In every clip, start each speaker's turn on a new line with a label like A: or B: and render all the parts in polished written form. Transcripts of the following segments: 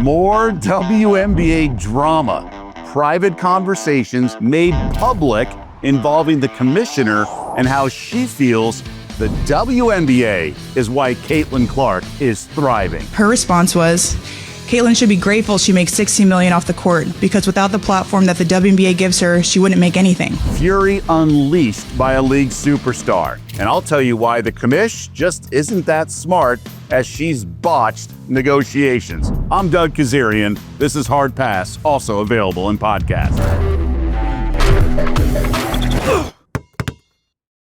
A: More WNBA drama. Private conversations made public involving the commissioner and how she feels the WNBA is why Caitlin Clark is thriving.
B: Her response was, Caitlin should be grateful she makes $16 million off the court, because without the platform that the WNBA gives her, she wouldn't make anything.
A: Fury unleashed by a league superstar. And I'll tell you why the commish just isn't that smart, as she's botched negotiations. I'm Doug Kezirian. This is Hard Pass, also available in podcast.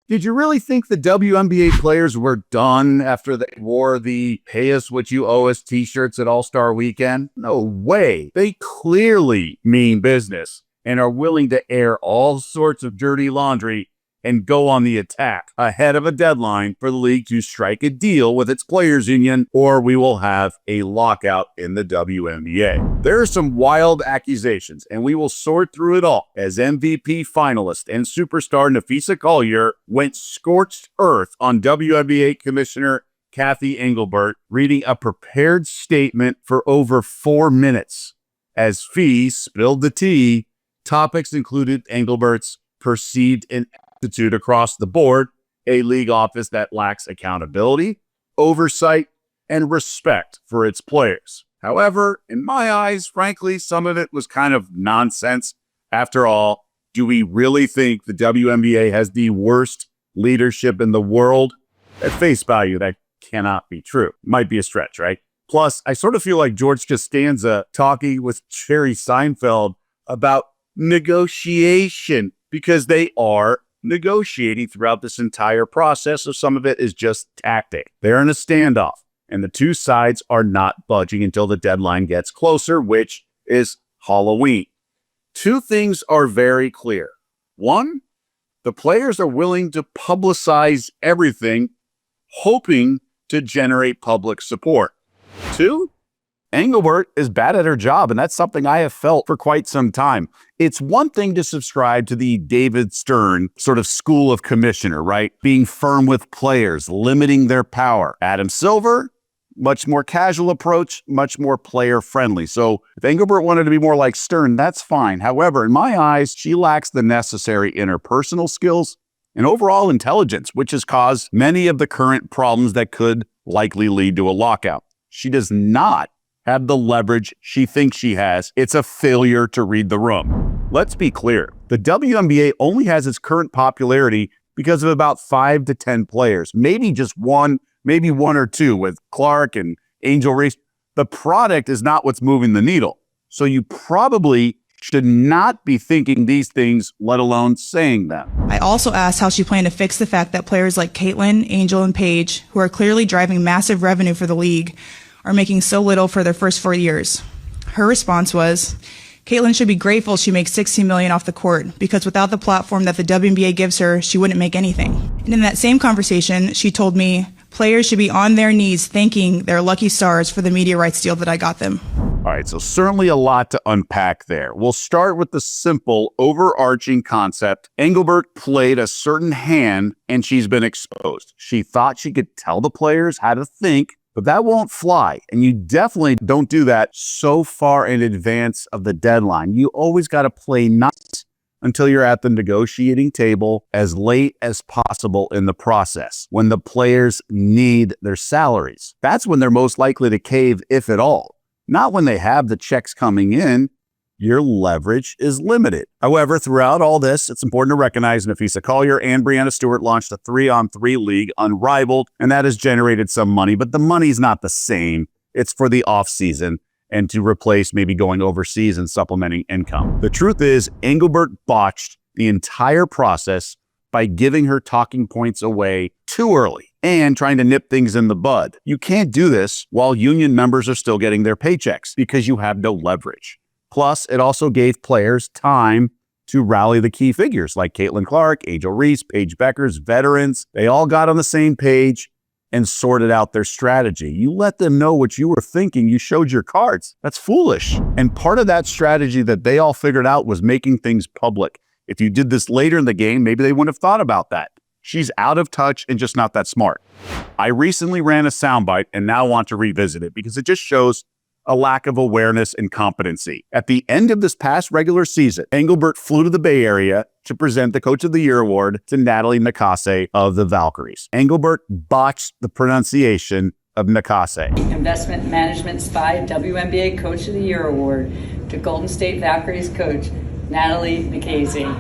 A: Did you really think the WNBA players were done after they wore the Pay Us What You Owe Us t-shirts at All-Star Weekend? No way. They clearly mean business and are willing to air all sorts of dirty laundry and go on the attack ahead of a deadline for the league to strike a deal with its players union, or we will have a lockout in the WNBA. There are some wild accusations, and we will sort through it all as MVP finalist and superstar Napheesa Collier went scorched earth on WNBA Commissioner Cathy Engelbert, reading a prepared statement for over 4 minutes. As Fee spilled the tea, topics included Engelbert's perceived ineptitude across the board, a league office that lacks accountability, oversight, and respect for its players. However, in my eyes, frankly, some of it was kind of nonsense. After all, do we really think the WNBA has the worst leadership in the world? At face value, that cannot be true. Might be a stretch, right? Plus, I sort of feel like George Costanza talking with Jerry Seinfeld about negotiation, because they are negotiating throughout this entire process, so some of it is just tactic. They're in a standoff, and the two sides are not budging until the deadline gets closer, which is Halloween. Two things are very clear. One, the players are willing to publicize everything, hoping to generate public support. Two, Engelbert is bad at her job, and that's something I have felt for quite some time. It's one thing to subscribe to the David Stern sort of school of commissioner, right? Being firm with players, limiting their power. Adam Silver, much more casual approach, much more player friendly. So if Engelbert wanted to be more like Stern, that's fine. However, in my eyes, she lacks the necessary interpersonal skills and overall intelligence, which has caused many of the current problems that could likely lead to a lockout. She does not have the leverage she thinks she has. It's a failure to read the room. Let's be clear. The WNBA only has its current popularity because of about 5 to 10 players, maybe just one, maybe one or two with Clark and Angel Reese. The product is not what's moving the needle. So you probably should not be thinking these things, let alone saying them.
B: I also asked how she planned to fix the fact that players like Caitlin, Angel, and Paige, who are clearly driving massive revenue for the league, are making so little for their first 4 years. Her response was, Caitlin should be grateful she makes $16 million off the court, because without the platform that the WNBA gives her, she wouldn't make anything. And in that same conversation, she told me players should be on their knees thanking their lucky stars for the media rights deal that I got them.
A: All right, so certainly a lot to unpack there. We'll start with the simple, overarching concept. Engelbert played a certain hand, and she's been exposed. She thought she could tell the players how to think, but that won't fly. And you definitely don't do that so far in advance of the deadline. You always got to play nice until you're at the negotiating table as late as possible in the process, when the players need their salaries. That's when they're most likely to cave, if at all. Not when they have the checks coming in. Your leverage is limited. However, throughout all this, it's important to recognize Napheesa Collier and Breanna Stewart launched a 3-on-3 league unrivaled, and that has generated some money, but the money's not the same. It's for the off season and to replace maybe going overseas and supplementing income. The truth is, Engelbert botched the entire process by giving her talking points away too early and trying to nip things in the bud. You can't do this while union members are still getting their paychecks because you have no leverage. Plus, it also gave players time to rally the key figures like Caitlin Clark, Angel Reese, Paige Bueckers, veterans. They all got on the same page and sorted out their strategy. You let them know what you were thinking. You showed your cards. That's foolish. And part of that strategy that they all figured out was making things public. If you did this later in the game, maybe they wouldn't have thought about that. She's out of touch and just not that smart. I recently ran a soundbite and now want to revisit it because it just shows a lack of awareness and competency. At the end of this past regular season, Engelbert flew to the Bay Area to present the Coach of the Year award to Napheesa of the Valkyries. Engelbert botched the pronunciation of Napheesa.
C: Investment Management SPY WNBA Coach of the Year award to Golden State Valkyries coach Napheesa.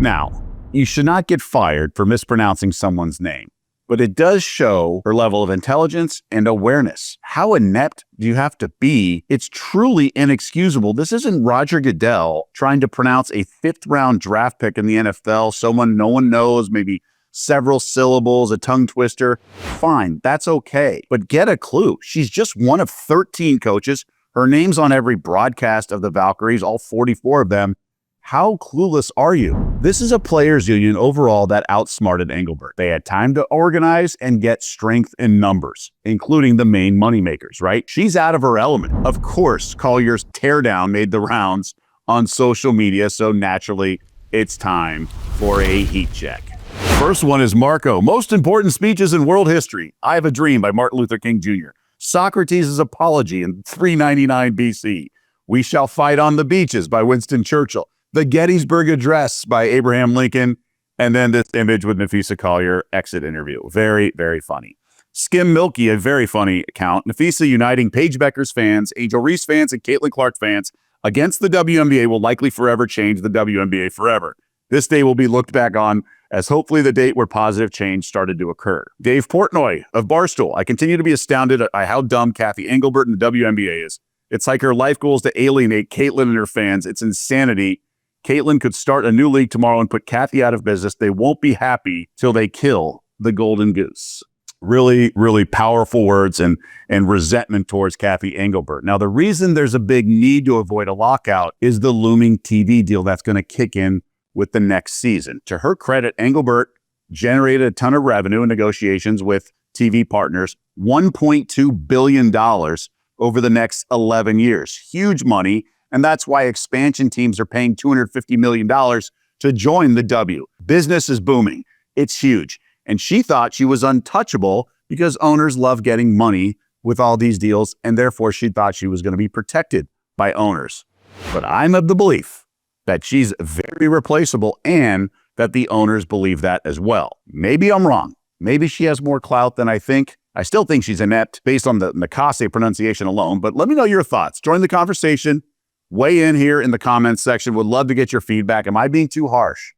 A: Now, you should not get fired for mispronouncing someone's name, but it does show her level of intelligence and awareness. How inept do you have to be? It's truly inexcusable. This isn't Roger Goodell trying to pronounce a fifth-round draft pick in the NFL, someone no one knows, maybe several syllables, a tongue twister. Fine, that's okay. But get a clue. She's just one of 13 coaches. Her name's on every broadcast of the Valkyries, all 44 of them. How clueless are you? This is a players' union overall that outsmarted Engelbert. They had time to organize and get strength in numbers, including the main moneymakers, right? She's out of her element. Of course, Collier's teardown made the rounds on social media, so naturally, it's time for a heat check. First one is Marco. Most important speeches in world history. I Have a Dream by Martin Luther King Jr. Socrates' Apology in 399 BC. We Shall Fight on the Beaches by Winston Churchill. The Gettysburg Address by Abraham Lincoln, and then this image with Napheesa Collier exit interview. Very, very funny. Skim Milky, a very funny account. Napheesa uniting Paige Bueckers fans, Angel Reese fans, and Caitlin Clark fans against the WNBA will likely forever change the WNBA forever. This day will be looked back on as hopefully the date where positive change started to occur. Dave Portnoy of Barstool. I continue to be astounded at how dumb Cathy Engelbert and the WNBA is. It's like her life goal is to alienate Caitlin and her fans. It's insanity. Caitlin could start a new league tomorrow and put Cathy out of business. They won't be happy till they kill the golden goose. Really, really powerful words and resentment towards Cathy Engelbert. Now, the reason there's a big need to avoid a lockout is the looming TV deal that's going to kick in with the next season. To her credit, Engelbert generated a ton of revenue in negotiations with TV partners, $1.2 billion over the next 11 years. Huge money. And that's why expansion teams are paying $250 million to join the W. Business is booming. It's huge. And she thought she was untouchable because owners love getting money with all these deals, and therefore she thought she was going to be protected by owners. But I'm of the belief that she's very replaceable and that the owners believe that as well. Maybe I'm wrong. Maybe she has more clout than I think. I still think she's inept based on the Napheesa pronunciation alone, but let me know your thoughts. Join the conversation. Weigh in here in the comments section. Would love to get your feedback. Am I being too harsh?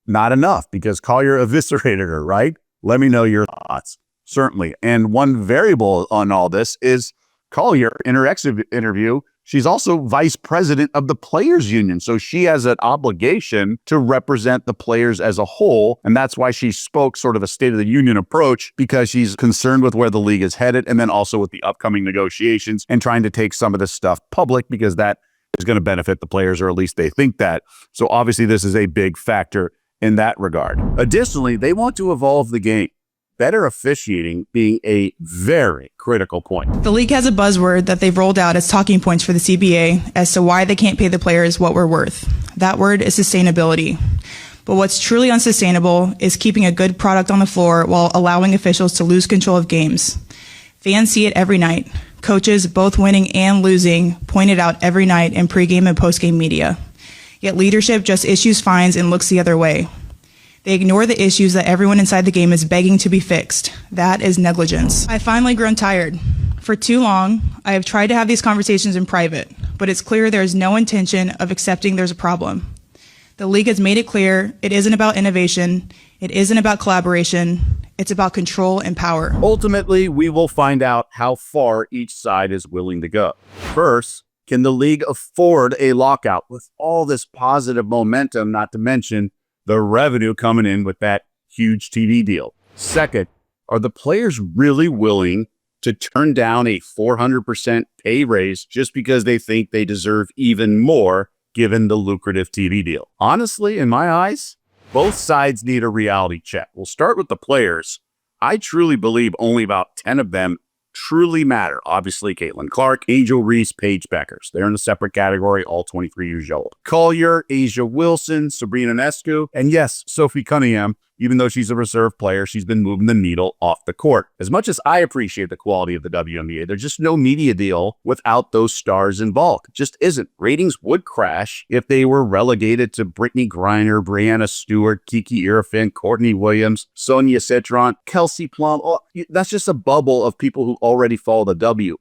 A: Not enough, because Collier eviscerated her, right? Let me know your thoughts. Certainly. And one variable on all this is Collier, in her exit interview, she's also vice president of the players union. So she has an obligation to represent the players as a whole. And that's why she spoke sort of a state of the union approach, because she's concerned with where the league is headed, and then also with the upcoming negotiations and trying to take some of this stuff public, because that is going to benefit the players, or at least they think that. So obviously this is a big factor in that regard. Additionally, they want to evolve the game, better officiating being a very critical point.
B: The league has a buzzword that they've rolled out as talking points for the CBA as to why they can't pay the players what we're worth. That word is sustainability. But what's truly unsustainable is keeping a good product on the floor while allowing officials to lose control of games. Fans see it every night. Coaches, both winning and losing, point it out every night in pregame and postgame media. Yet leadership just issues fines and looks the other way. They ignore the issues that everyone inside the game is begging to be fixed. That is negligence. I've finally grown tired. For too long, I have tried to have these conversations in private, but it's clear there is no intention of accepting there's a problem. The league has made it clear it isn't about innovation, it isn't about collaboration, it's about control and power.
A: Ultimately, we will find out how far each side is willing to go. First, can the league afford a lockout with all this positive momentum, not to mention the revenue coming in with that huge TV deal? Second, are the players really willing to turn down a 400% pay raise just because they think they deserve even more given the lucrative TV deal? Honestly, in my eyes, both sides need a reality check. We'll start with the players. I truly believe only about 10 of them truly matter. Obviously, Caitlin Clark, Angel Reese, Paige Bueckers. They're in a separate category, all 23 years old. Collier, Asia Wilson, Sabrina Nescu, and yes, Sophie Cunningham, even though she's a reserve player, she's been moving the needle off the court. As much as I appreciate the quality of the WNBA, there's just no media deal without those stars involved. It just isn't. Ratings would crash if they were relegated to Brittany Griner, Brianna Stewart, Kiki Irfan, Courtney Williams, Sonia Citron, Kelsey Plum. Oh, that's just a bubble of people who already follow the W.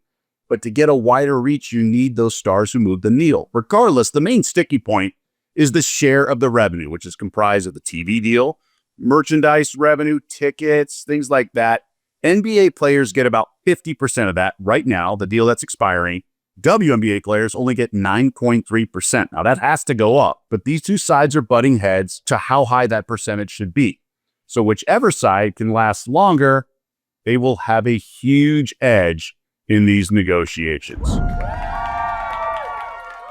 A: But to get a wider reach, you need those stars who move the needle. Regardless, the main sticky point is the share of the revenue, which is comprised of the TV deal, merchandise revenue, tickets, things like that. NBA players get about 50% of that right now, the deal that's expiring. WNBA players only get 9.3%. Now that has to go up, but these two sides are butting heads to how high that percentage should be. So whichever side can last longer, they will have a huge edge in these negotiations.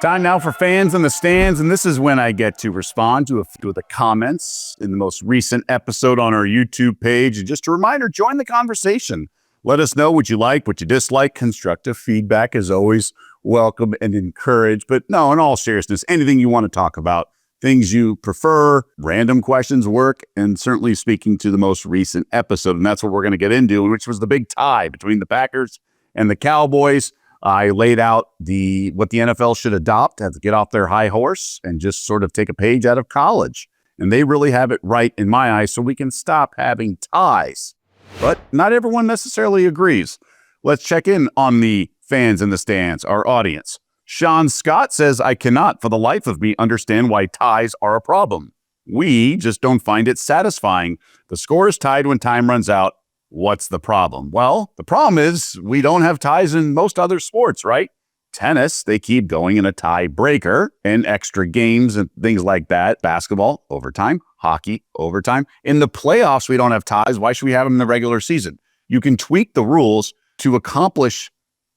A: Time now for fans in the stands, and this is when I get to respond to a few of the comments in the most recent episode on our YouTube page. And just a reminder, join the conversation. Let us know what you like, what you dislike. Constructive feedback is always welcome and encouraged. But no, in all seriousness, anything you want to talk about, things you prefer, random questions work, and certainly speaking to the most recent episode. And that's what we're going to get into, which was the big tie between the Packers and the Cowboys. I laid out what the NFL should adopt, have to get off their high horse and just sort of take a page out of college. And they really have it right in my eyes, so we can stop having ties. But not everyone necessarily agrees. Let's check in on the fans in the stands, our audience. Sean Scott says, I cannot for the life of me understand why ties are a problem. We just don't find it satisfying. The score is tied when time runs out. What's the problem? Well, the problem is we don't have ties in most other sports, right? Tennis, they keep going in a tiebreaker and extra games and things like that. Basketball, overtime. Hockey, overtime. In the playoffs, we don't have ties. Why should we have them in the regular season? You can tweak the rules to accomplish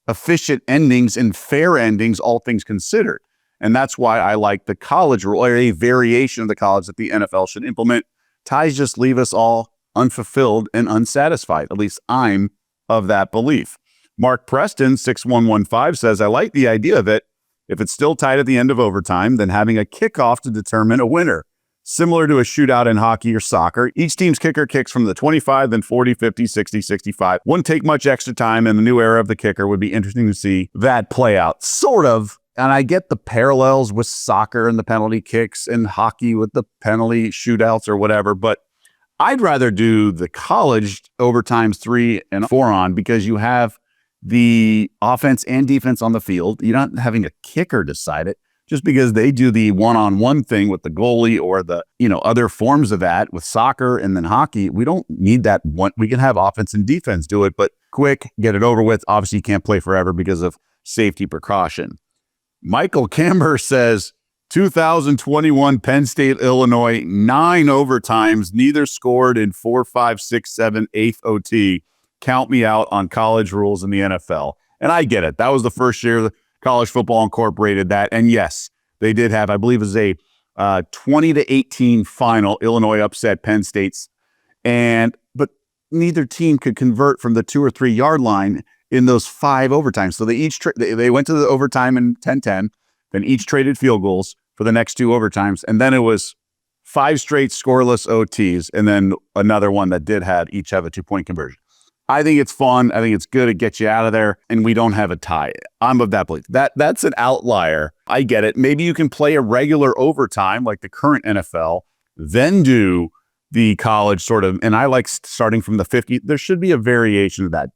A: efficient endings and fair endings, all things considered. And that's why I like the college rule, or a variation of the college that the NFL should implement. Ties just leave us all unfulfilled and unsatisfied. At least I'm of that belief. Mark Preston, 6115, says, I like the idea of it. If it's still tied at the end of overtime, then having a kickoff to determine a winner. Similar to a shootout in hockey or soccer, each team's kicker kicks from the 25, then 40, 50, 60, 65. Wouldn't take much extra time, and the new era of the kicker would be interesting to see that play out. Sort of. And I get the parallels with soccer and the penalty kicks and hockey with the penalty shootouts or whatever, but I'd rather do the college overtimes 3 and 4 on, because you have the offense and defense on the field. You're not having a kicker decide it just because they do the one-on-one thing with the goalie or the, other forms of that with soccer and then hockey. We don't need that one. We can have offense and defense do it, but quick, get it over with. Obviously, you can't play forever because of safety precaution. Michael Camber says, 2021 Penn State, Illinois, 9 overtimes, neither scored in 4, 5, 6, 7, 8th OT. Count me out on college rules in the NFL. And I get it. That was the first year that college football incorporated that. And yes, they did have, I believe it was a 20-18 final. Illinois upset Penn State's. But neither team could convert from the 2 or 3 yard line in those 5 overtimes. So they each they went to the overtime in 10-10. Then each traded field goals for the next 2 overtimes. And then it was 5 straight scoreless OTs. And then another one that did each have a 2-point conversion. I think it's fun. I think it's good. It gets you out of there. And we don't have a tie. I'm of that belief. That's an outlier. I get it. Maybe you can play a regular overtime like the current NFL, then do the college sort of. And I like starting from the 50. There should be a variation of that.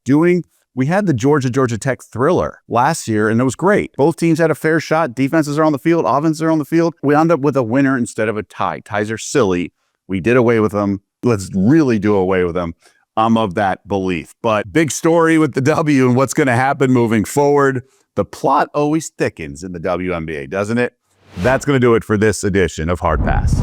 A: We had the Georgia Tech thriller last year, and it was great. Both teams had a fair shot. Defenses are on the field. Offenses are on the field. We end up with a winner instead of a tie. Ties are silly. We did away with them. Let's really do away with them. I'm of that belief. But big story with the W and what's going to happen moving forward. The plot always thickens in the WNBA, doesn't it? That's going to do it for this edition of Hard Pass.